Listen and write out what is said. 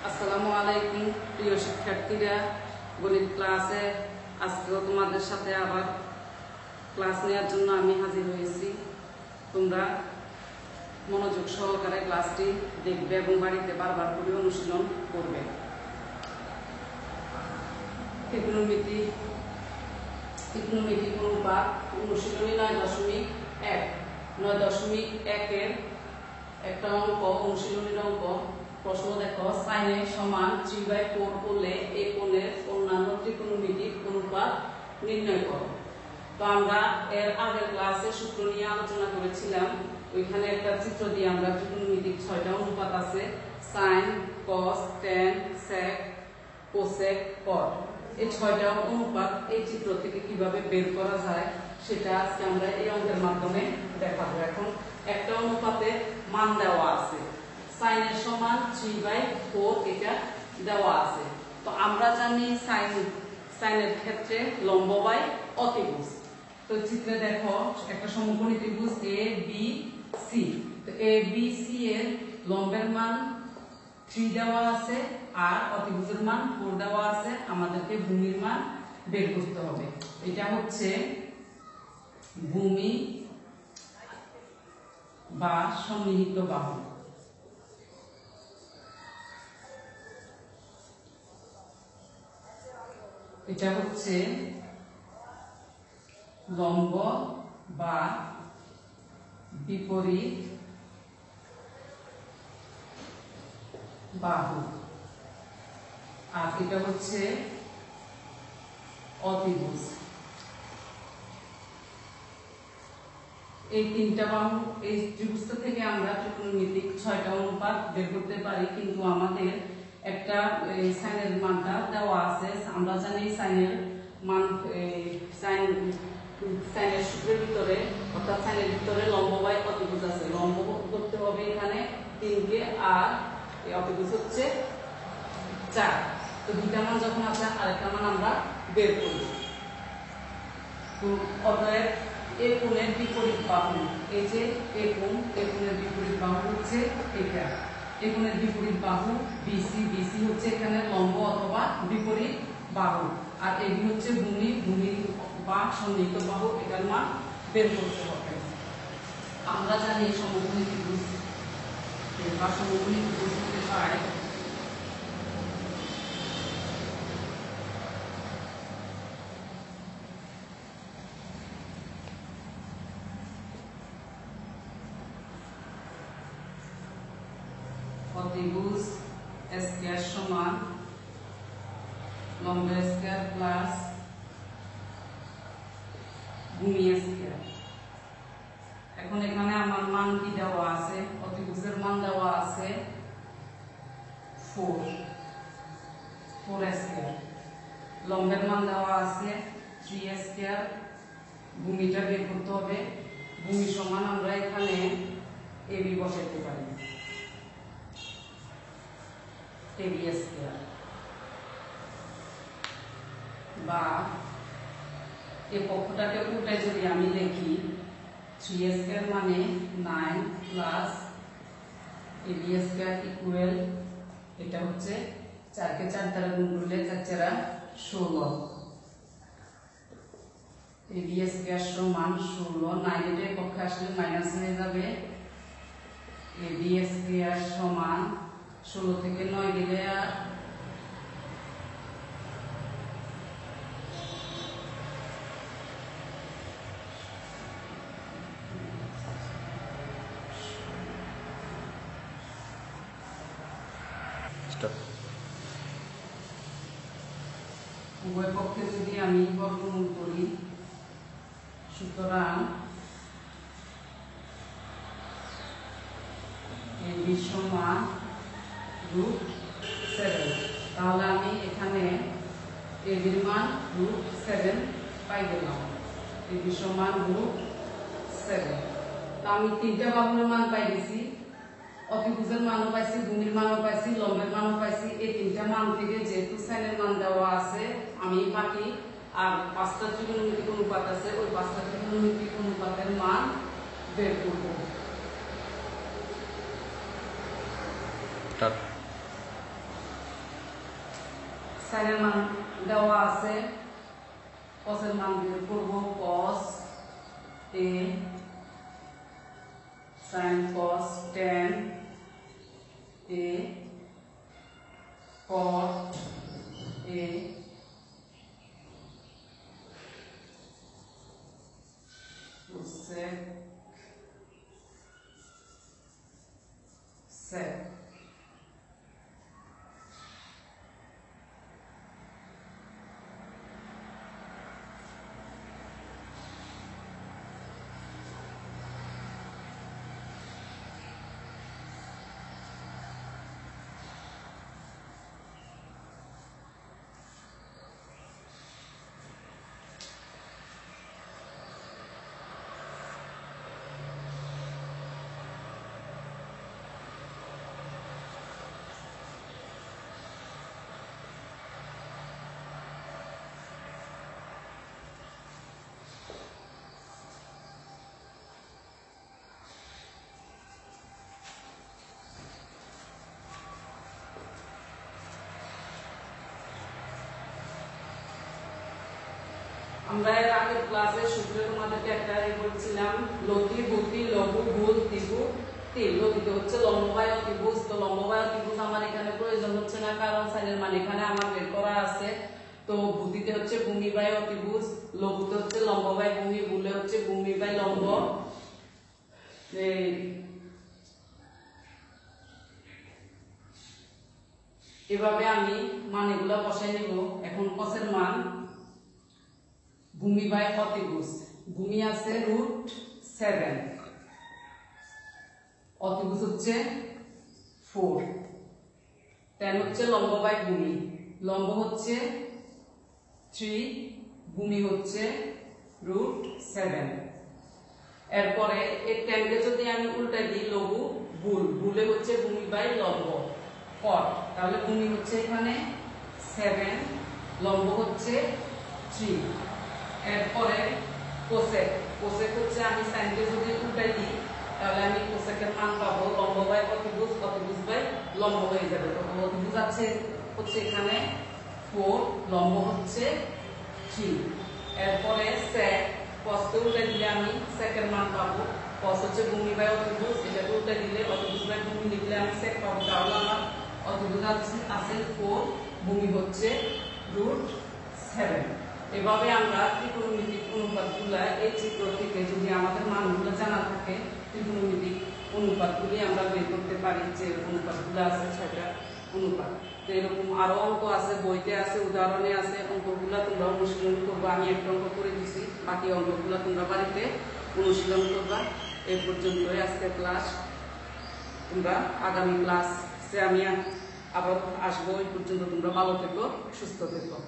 আসসালামু আলাইকুম প্রিয় শিক্ষার্থীরা, গণিত ক্লাসে আজকেও তোমাদের সাথে আবার ক্লাস নেওয়ার জন্য আমি হাজির হয়েছি। তোমরা মনোযোগ সহকারে ক্লাসটি দেখবে এবং বাড়িতে বারবার করে অনুশীলন করবে। ত্রিকোণমিতি অনুপাত অনুশীলনী 9.1 একটা অঙ্ক, অনুশীলনীর অঙ্ক। প্রশ্ন দেখো, sin a সমান 3/4 করলে এই কোণের অন্যান্য ত্রিকোণমিতিক অনুপাত নির্ণয় করো। তো আমরা এর আগের ক্লাসে সূত্র নিয়ে আলোচনা করেছিলাম। ওইখানে একটা চিত্র দিয়ে আমরা ত্রিকোণমিতিক 6টা অনুপাত আছে, sin, cos, tan, sec, cosec, cot। এই 6টা অনুপাত এই চিত্র থেকে কিভাবে বের করা যায় সেটা আজকে আমরা এই অঙ্কের মাধ্যমে দেখাবো। এখন একটা অনুপাতে মান দেওয়া আছে, sin এর সমান 3/4 এটা দেওয়া আছে। তো আমরা জানি sin এর ক্ষেত্রে লম্ব বাই অতিভুজ। তো চিত্রে দেখো একটা সমকোণী ত্রিভুজ ABC। তো ABC এর লম্বের মান 3 দেওয়া আছে আর অতিভুজের মান 4 দেওয়া আছে। আমাদেরকে ভূমির মান বের করতে হবে। এটা হচ্ছে ভূমি বা সন্নিহিত বাহু। এটা হচ্ছে লম্ব বা বিপরীত বাহু, আর এটা হচ্ছে অতিভুজ। এই তিনটা বাহু, এই ত্রিভুজটা থেকে আমরা ত্রিকোণমিতিক 6টা অনুপাত বের করতে পারি, কিন্তু আমাদের একটা সাইনের মানটা দেওয়া আছে। আমরা জানি সাইনের মান, সাইনের সূত্রের ভিতরে, অর্থাৎ সাইনের ভিতরে লম্ব বাই অতিভুজ আছে। লম্ব করতে হবে এখানে 3 কে, আর এই অতিভুজ হচ্ছে 4। তো দুইটা মান যখন আছে আরেকটা মান আমরা বের করব। তো অতএব এই কোণের বিপরীত বাহু, এই যে এই কোণের বিপরীত বাহু হচ্ছে এটা। এই কোণের বিপরীত বাহু BC হচ্ছে এখানে লম্ব অথবা বিপরীত বাহু, আর এই হচ্ছে ভূমি বা সন্নিহিত বাহু। এটার মান বের করতে হবে। আমরা জানি সমকোণী ত্রিভুজ বা সমকোণী ত্রিভুজ হতে পারে অতিভুজ স্কয়ার সমান লম্ব স্কয়ার প্লাস ভূমি স্কয়ার। এখন এখানে আমার মান কি দেওয়া আছে? অতিভুজের মান দেওয়া আছে 4 স্কয়ার, লম্বের মান দেওয়া আছে 3 স্কয়ার। ভূমিটা বের করতে হবে। ভূমি সমান আমরা এখানে AB বসাতে পারি, AB স্কয়ার, বা এই পক্ষটাকে উল্টে যদি আমি লিখি 3 স্কয়ার মানে 9 প্লাস AB স্কয়ার ইকুয়াল, এটা হচ্ছে 4 কে 4 দ্বারা গুণ করলে 4 4 16। AB স্কয়ার সমান 16, 9 এর পক্ষে আসলে মাইনাস হয়ে যাবে। AB স্কয়ার সমান 16 থেকে 9 গেলে আর উভয় পক্ষে যদি আমি বর্গমূল করি, সুতরাং AB সমান √7। তাহলে আমি এখানে AB এর মান √7 পাই গেলাম। AB সমান √7। তো আমি তিনটা বাহুর মান পাই গেছি, অতিভুজের মানও পাইছি, ভূমির মানও পাইছি, লম্বের মানও পাইছি। এই তিনটা মান থেকে যেহেতু সাইনের মান দেওয়া আছে, আমি বাকি আর 5টা ত্রিকোণমিতিক অনুপাত আছে, ওই 5টা ত্রিকোণমিতিক অনুপাতের মান বের করব। সাইনের মান দেওয়া আছে, কসের মান বের করব। কস এ সাইন কস tan এ cot এ sec sec আমরা এর আগের ক্লাসে সূত্রে তোমাদেরকে একটা বলছিলাম লতি ভূতি লঘু ভুল ত্রিভু তিল। লতিতে হচ্ছে লম্ববায় অতিভুজ, তো লম্ববায় অতিভুজ আমার এখানে প্রয়োজন হচ্ছে না, কারণ সাইনের মান এখানে আমার বের করা আছে। তো ভূতিতে হচ্ছে ভূমি বাই অতিভুজ, লঘুতে হচ্ছে লম্ব বাই ভূমি, ভুলে হচ্ছে ভূমি বাই লম্ব। এভাবে আমি মানগুলো বসাই নিব। এখন কসের মান ভূমি বাই অতিভুজ, ভূমি আছে √7, অতিভুজ হচ্ছে 4, tan হচ্ছে লম্ব বাই ভূমি, লম্ব হচ্ছে 3, ভূমি হচ্ছে √7। এরপরে এই tan কে যদি আমি উল্টাই দিই লঘু ভুল, ভুলে হচ্ছে ভূমি বাই লম্ব cot, তাহলে ভূমি হচ্ছে এখানে 7, লম্ব হচ্ছে 3। এরপরে কোসেক, কোসেক হচ্ছে আমি সাইনকে যদি উল্টাই দিই তাহলে আমি কোসেকের মান পাবো লম্ব বাই অতিভুজ, অতিভুজ বাই লম্ব হয়ে যাবে। তখন অতিভুজ আছে হচ্ছে এখানে 4, লম্ব হচ্ছে 3। এরপরে sec, cosকে উল্টাই দিলে আমি সেকের মান পাবো। cos হচ্ছে ভূমি বাই অতিভুজ, এটাকে উল্টাই দিলে অতিভুজ বাই ভূমি লিখলে আমি sec পাবো। তাহলে আমার অতিভুজ আছে 4, ভূমি হচ্ছে √7। এভাবে আমরা ত্রিকোণমিতিক অনুপাতগুলো এই চিত্র থেকে যদি আমাদের মানগুলো জানা থাকে, ত্রিকোণমিতিক অনুপাতগুলি আমরা বের করতে পারি। যে অনুপাতগুলো আছে 6টা অনুপাত। তো এরকম আরো অঙ্ক আছে, বইতে আছে, উদাহরণে আছে। অঙ্কগুলো তোমরা অনুশীলন করবা, আমি একটা অঙ্ক করে দিছি, বাকি অঙ্কগুলো তোমরা বাড়িতে অনুশীলন করবা। এই পর্যন্তই আজকের ক্লাস। তোমরা আগামী ক্লাসে আমি আবার আসবো। এই পর্যন্ত তোমরা ভালো থেকো, সুস্থ থেকো।